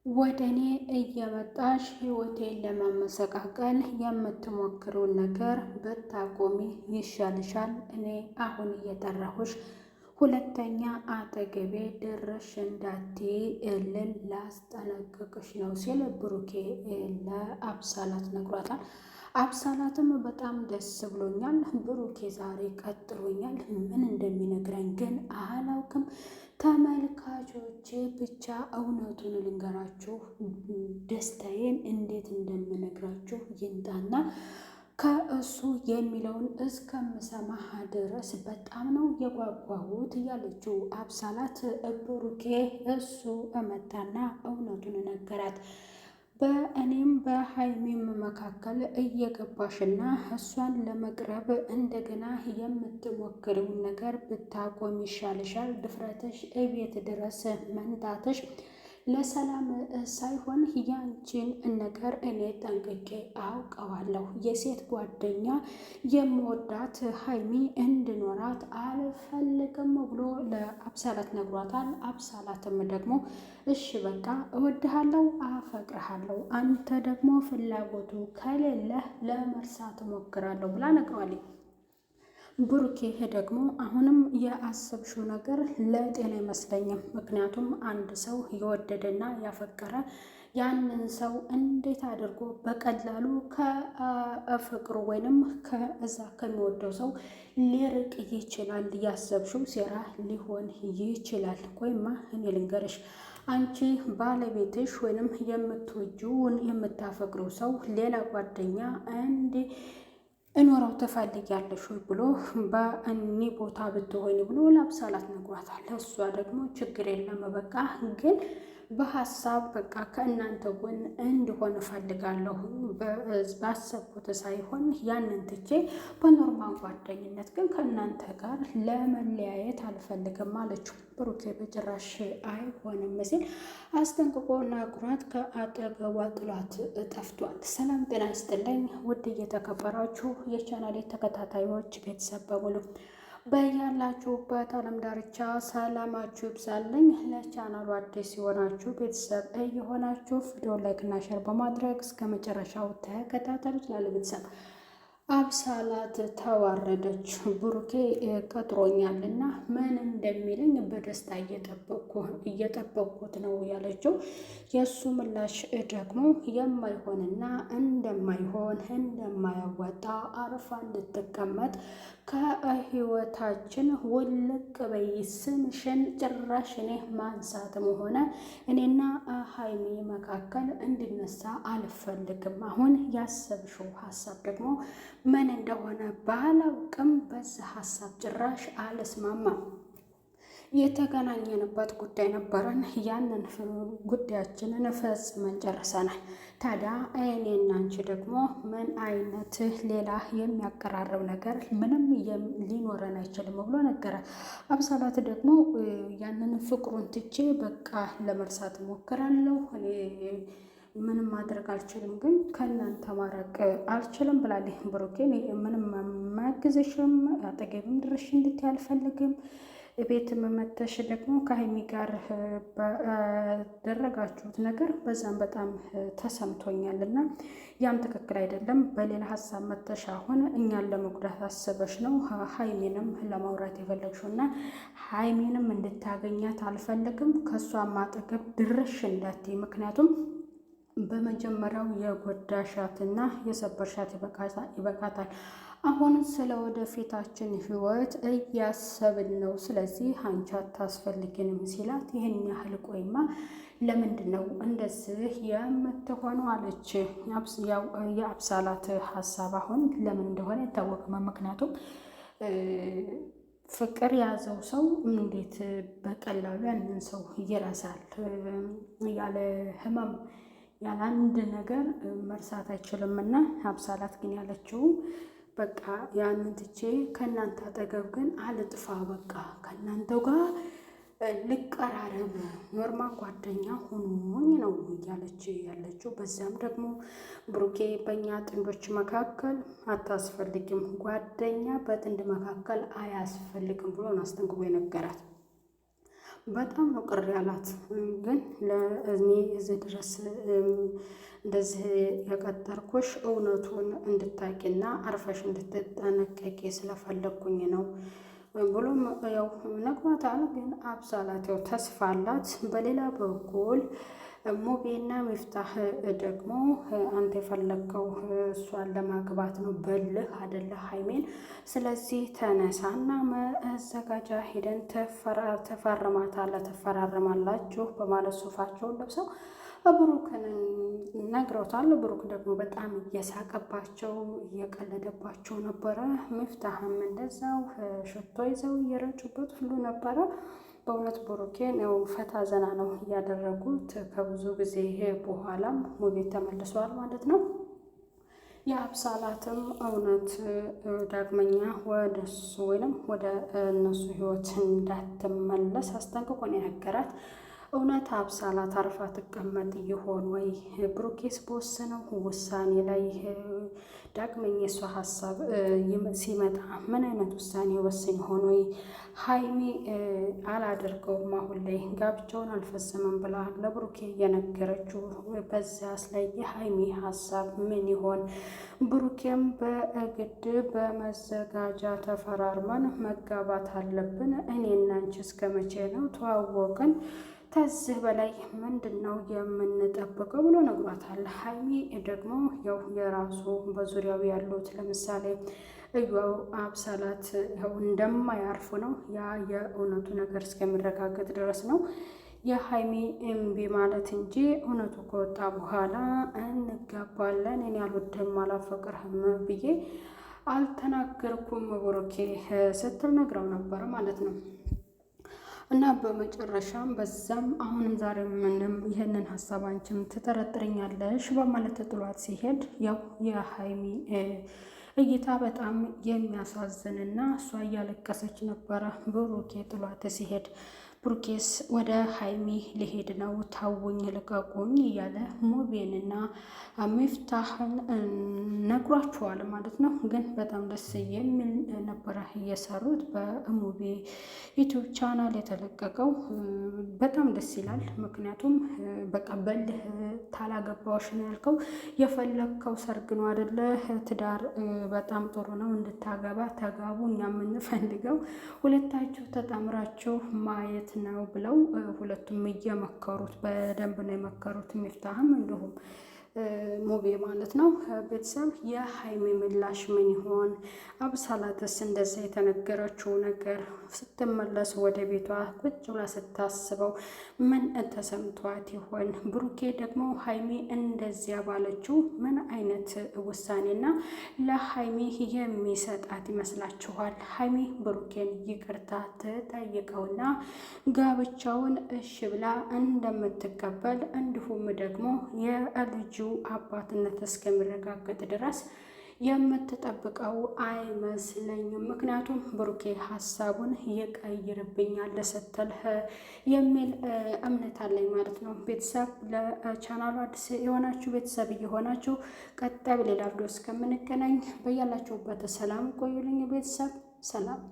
ወደ እኔ እየመጣሽ ህይወቴን ለማመሰቃቀል የምትሞክረውን ነገር ብታቆሚ ይሻልሻል። እኔ አሁን እየጠራሁሽ ሁለተኛ አጠገቤ ድርሽ እንዳትዪ እልል ላስጠነቅቅሽ ነው ሲል ብሩኬ ለአብሳላት ነግሯታል። አብሳላትም በጣም ደስ ብሎኛል፣ ብሩኬ ዛሬ ቀጥሮኛል፣ ምን እንደሚነግረኝ ግን አላውቅም። ተመልካቾቼ ብቻ እውነቱን ልንገራችሁ፣ ደስታዬን እንዴት እንደምነግራችሁ ይንጣና ከእሱ የሚለውን እስከምሰማ ድረስ በጣም ነው የጓጓሁት እያለችው አብሳላት ብሩኬ እሱ እመጣና እውነቱን ነገራት። በእኔም በሀይሚም መካከል እየገባሽና እሷን ለመቅረብ እንደገና የምትሞክሪውን ነገር ብታቆም ይሻልሻል። ድፍረትሽ እቤት ድረስ መንጣትሽ ለሰላም ሳይሆን ያንቺን ነገር እኔ ጠንቅቄ አውቀዋለሁ። የሴት ጓደኛ የምወዳት ሀይሚ እንድኖራት አልፈልግም ብሎ ለአብሳላት ነግሯታል። አብሳላትም ደግሞ እሺ በቃ እወድሃለሁ፣ አፈቅርሃለሁ፣ አንተ ደግሞ ፍላጎቱ ከሌለህ ለመርሳት እሞክራለሁ ብላ ነግሯለች። ብሩኬ ደግሞ አሁንም የአሰብሽው ነገር ለጤና አይመስለኝም። ምክንያቱም አንድ ሰው የወደደና ያፈቀረ ያንን ሰው እንዴት አድርጎ በቀላሉ ከፍቅሩ ወይንም ከዛ ከሚወደው ሰው ሊርቅ ይችላል? ያሰብሽው ሴራ ሊሆን ይችላል። ቆይማ እኔ ልንገርሽ፣ አንቺ ባለቤትሽ ወይንም የምትወጂውን የምታፈቅረው ሰው ሌላ ጓደኛ እኖረው ትፈልጊያለሽ ወይ ብሎ በእኒ ቦታ ብትሆኝ ብሎ ለአብሳላት ነግሯታል። እሷ ደግሞ ችግር የለም በቃ ግን በሀሳብ በቃ ከእናንተ ጎን እንድሆን እፈልጋለሁ፣ ባሰብኩት ሳይሆን ያንን ትቼ በኖርማል ጓደኝነት ግን ከእናንተ ጋር ለመለያየት አልፈልግም አለችው። ብሩኬ በጭራሽ አይሆንም ሲል አስጠንቅቆ ነግሯት ከአጠገቧ ጥሏት ጠፍቷል። ሰላም ጤና ይስጥልኝ ውድ እየተከበራችሁ የቻናሌ ተከታታዮች ቤተሰብ በሙሉ በያላችሁበት ዓለም ዳርቻ ሰላማችሁ ይብዛልኝ። ለቻናሉ አዲስ የሆናችሁ ቤተሰብ እየሆናችሁ ቪዲዮ ላይክ እና ሼር በማድረግ እስከ መጨረሻው ተከታተሉት። ላለ ቤተሰብ አብሳላት ተዋረደች። ብሩኬ ቀጥሮኛልና ምን እንደሚልኝ በደስታ እየጠበቅኩት ነው ያለችው። የእሱ ምላሽ ደግሞ የማይሆንና እንደማያዋጣ አርፋ እንድትቀመጥ ከህይወታችን ውልቅ በይ፣ ስምሽን ጭራሽ እኔ ማንሳትም ሆነ እኔና ሀይሚ መካከል እንዲነሳ አልፈልግም። አሁን ያሰብሽው ሀሳብ ደግሞ ምን እንደሆነ ባላውቅም በዛ ሀሳብ ጭራሽ አልስማማም። የተገናኘንበት ጉዳይ ነበረን፣ ያንን ጉዳያችንን ፈጽመን ጨርሰናል። ታዲያ እኔና አንቺ ደግሞ ምን አይነት ሌላ የሚያቀራርብ ነገር ምንም ሊኖረን አይችልም ብሎ ነገረ። አብሳላት ደግሞ ያንን ፍቅሩን ትቼ በቃ ለመርሳት እሞክራለሁ፣ ምንም ማድረግ አልችልም፣ ግን ከእናንተ ማራቅ አልችልም ብላለች። ብሩኬ ምንም ማግዝሽም አጠገብም ድርሽ እንድትይ አልፈልግም። ቤት መመተሽ ደግሞ ከሀይሚ ጋር በደረጋችሁት ነገር በዛም በጣም ተሰምቶኛል እና ያም ትክክል አይደለም። በሌላ ሀሳብ መተሽ አሁን እኛን ለመጉዳት አስበሽ ነው ሀይሚንም ለማውራት የፈለግሽው እና ሀይሚንም እንድታገኛት አልፈልግም። ከእሷም አጠገብ ድርሽ እንዳትይ፣ ምክንያቱም በመጀመሪያው የጎዳሻትና የሰበርሻት ይበቃታል። አሁን ስለ ወደፊታችን ህይወት እያሰብን ነው፣ ስለዚህ አንቺ አታስፈልጊንም ሲላት፣ ይህን ያህል ቆይማ ለምንድን ነው እንደዚህ የምትሆነው አለች። የአብሳላት ሀሳብ አሁን ለምን እንደሆነ አይታወቅም። ምክንያቱም ፍቅር የያዘው ሰው እንዴት በቀላሉ ያንን ሰው ይረሳል? ያለ ህመም ያለ አንድ ነገር መርሳት አይችልም። እና አብሳላት ግን ያለችው በቃ ያንን ትቼ ከእናንተ አጠገብ ግን አልጥፋ፣ በቃ ከእናንተው ጋር ልቀራረብ፣ ኖርማል ጓደኛ ሆኖኝ ነው እያለች ያለችው። በዚያም ደግሞ ብሩኬ በእኛ ጥንዶች መካከል አታስፈልግም፣ ጓደኛ በጥንድ መካከል አያስፈልግም ብሎ አስጠንቅቆ የነገራት። በጣም ነው ቅር ያላት። ግን ለእኔ እዚህ ድረስ እንደዚህ የቀጠርኩሽ እውነቱን እንድታቂና አርፈሽ እንድትጠነቀቂ ስለፈለግኩኝ ነው ብሎም ያው ነግሯታል። ግን አብሳላት ያው ተስፋ አላት። በሌላ በኩል ሙቤና ሚፍታህ ደግሞ አንተ የፈለግከው እሷን ለማግባት ነው በልህ አደለ ሀይሜን። ስለዚህ ተነሳና መዘጋጃ ሄደን ተፈራረማላችሁ በማለት ሱፋቸውን ለብሰው ብሩክን ነግረውታል። ብሩክ ደግሞ በጣም እየሳቀባቸው እየቀለደባቸው ነበረ። ሚፍታህም እንደዛው ሽቶ ይዘው እየረጩበት ሁሉ ነበረ። በእውነት ብሩኬን ያው ፈታ ዘና ነው እያደረጉት። ከብዙ ጊዜ በኋላም ሙቤ ተመልሷል ማለት ነው። የአብሳላትም እውነት ዳግመኛ ወደ እሱ ወይም ወደ እነሱ ህይወት እንዳትመለስ አስጠንቅቆ ነው የነገራት። እውነት አብሳላት አርፋ ትቀመጥ ይሆን ወይ? ብሩኬስ በወሰነው ውሳኔ ላይ ዳግመኛ የሷ ሀሳብ ሲመጣ ምን አይነት ውሳኔ ወስን ይሆን ወይ? ሀይሚ አላደርገውም አሁን ላይ ጋብቻውን አልፈጸመም ብላ ለብሩኬ እየነገረችው፣ በዛስ ላይ የሀይሚ ሀሳብ ምን ይሆን? ብሩኬም በግድ በመዘጋጃ ተፈራርመን መጋባት አለብን፣ እኔና አንቺ እስከ መቼ ነው ተዋወቅን? ከዚህ በላይ ምንድን ነው የምንጠብቀው ብሎ ነግሯታል። ሀይሚ ደግሞ ያው የራሱ በዙሪያው ያሉት ለምሳሌ እዩው አብሳላት ያው እንደማያርፉ ነው። ያ የእውነቱ ነገር እስከሚረጋገጥ ድረስ ነው የሀይሚ እምቢ ማለት እንጂ እውነቱ ከወጣ በኋላ እንጋባለን፣ እኔ አልወድህም አላፈቅርህም ብዬ አልተናገርኩም ብሩኬ ስትል ነግረው ነበረ ማለት ነው። እና በመጨረሻም በዛም አሁንም ዛሬ ምንም ይህንን ሀሳብ አንቺም ትጠረጥረኛለሽ በማለት ጥሏት ሲሄድ ያው የሀይሚ እይታ በጣም የሚያሳዝንና እሷ እያለቀሰች ነበረ ብሩኬ ጥሏት ሲሄድ። ብሩኬስ ወደ ሀይሚ ሊሄድ ነው ታውኝ ልቀቁኝ እያለ ሙቤንና ሚፍታህን ነግሯቸዋል ማለት ነው። ግን በጣም ደስ የሚል ነበረ እየሰሩት በሙቤ ዩቲዩብ ቻናል የተለቀቀው በጣም ደስ ይላል። ምክንያቱም በቃ በልህ ታላገባዎች ነው ያልከው የፈለግከው ሰርግ ነው አደለ? ትዳር በጣም ጥሩ ነው እንድታገባ ተጋቡ፣ እኛ የምንፈልገው ሁለታችሁ ተጣምራችሁ ማየት ነው ብለው ሁለቱም እየመከሩት በደንብ ነው የመከሩት። ሚፍታህም እንዲሁም ሙቤ ማለት ነው። ቤተሰብ የሀይሚ ምላሽ ምን ይሆን? አብሳላትስ እንደዛ የተነገረችው ነገር ስትመለስ ወደ ቤቷ ቁጭ ብላ ስታስበው ምን ተሰምቷት ይሆን? ብሩኬ ደግሞ ሀይሚ እንደዚያ ባለችው ምን አይነት ውሳኔና ለሀይሚ የሚሰጣት ይመስላችኋል? ሀይሚ ብሩኬን ይቅርታ ትጠይቀውና ጋብቻውን እሺ ብላ እንደምትቀበል እንዲሁም ደግሞ የልጁ አባትነት እስከሚረጋገጥ ድረስ የምትጠብቀው አይመስለኝም። ምክንያቱም ብሩኬ ሀሳቡን ይቀይርብኛል ስትል የሚል እምነት አለኝ ማለት ነው። ቤተሰብ ለቻናሉ አዲስ የሆናችሁ ቤተሰብ እየሆናችሁ ቀጣይ በሌላ ቪዲዮ እስከምንገናኝ በያላችሁበት ሰላም ቆዩልኝ። ቤተሰብ ሰላም